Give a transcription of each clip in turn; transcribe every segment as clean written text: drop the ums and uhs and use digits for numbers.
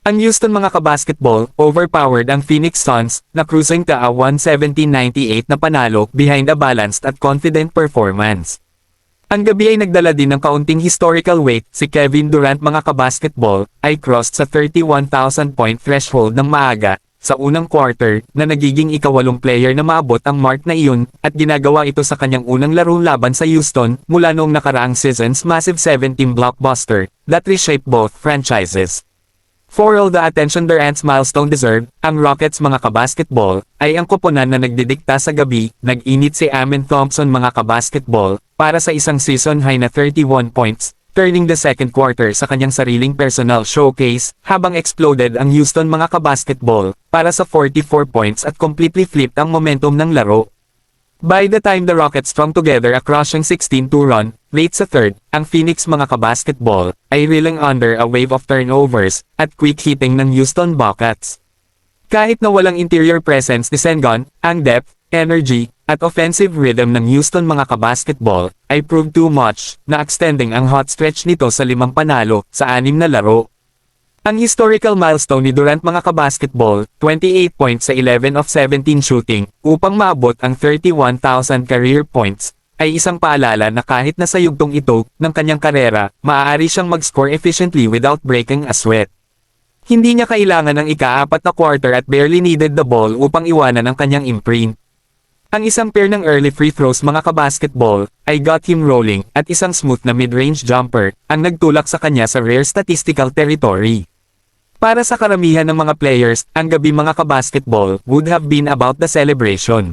Ang Houston mga kabasketball, overpowered ang Phoenix Suns, na cruising ka a 117-98 na panalo behind a balanced at confident performance. Ang gabi ay nagdala din ng kaunting historical weight, si Kevin Durant mga kabasketball, ay crossed sa 31,000 point threshold ng maaga, sa unang quarter, na nagiging ikawalong player na maabot ang mark na iyon, at ginagawa ito sa kanyang unang laro laban sa Houston, mula noong nakaraang season's massive 17 blockbuster, that reshaped both franchises. For all the attention Durant's milestone deserved, ang Rockets mga kabasketball, ay ang koponan na nagdidikta sa gabi, nag-init si Amen Thompson mga kabasketball, para sa isang season-high na 31 points, turning the second quarter sa kanyang sariling personal showcase, habang exploded ang Houston mga kabasketball, para sa 44 points at completely flipped ang momentum ng laro. By the time the Rockets strung together a crushing 16-2 run, late sa third, ang Phoenix mga kabasketball, ay reeling under a wave of turnovers, at quick hitting ng Houston Buckets. Kahit na walang interior presence ni Sengun, ang depth, energy, at offensive rhythm ng Houston mga kabasketball, ay proved too much, na extending ang hot stretch nito sa 5 panalo, sa 6 na laro. Ang historical milestone ni Durant mga kabasketball, 28 points sa 11 of 17 shooting, upang maabot ang 31,000 career points, ay isang paalala na kahit nasa yugtong ito, ng kanyang karera, maaari siyang mag-score efficiently without breaking a sweat. Hindi niya kailangan ng ika-4 na quarter at barely needed the ball upang iwanan ang kanyang imprint. Ang isang pair ng early free throws mga kabasketball, ay got him rolling, at isang smooth na mid-range jumper, ang nagtulak sa kanya sa rare statistical territory. Para sa karamihan ng mga players, ang gabi mga kabasketball would have been about the celebration.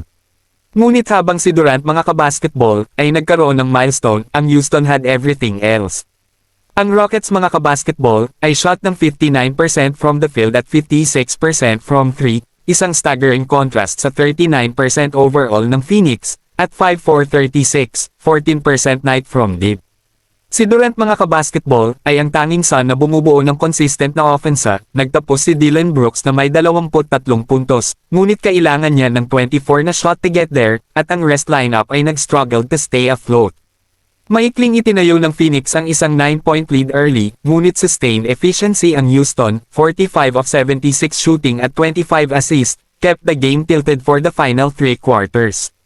Ngunit habang si Durant mga kabasketball ay nagkaroon ng milestone, ang Houston had everything else. Ang Rockets mga kabasketball ay shot ng 59% from the field at 56% from 3, isang staggering contrast sa 39% overall ng Phoenix, at 5-4-36, 14% night from deep. Si Durant mga kabasketball, ay ang tanging Sun na bumubuo ng consistent na offensa, nagtapos si Dillon Brooks na may 23 puntos, ngunit kailangan niya ng 24 na shot to get there, at ang rest lineup ay nag-struggle to stay afloat. Maikling itinayo ng Phoenix ang isang 9-point lead early, ngunit sustained efficiency ang Houston, 45 of 76 shooting at 25 assists, kept the game tilted for the final 3 quarters.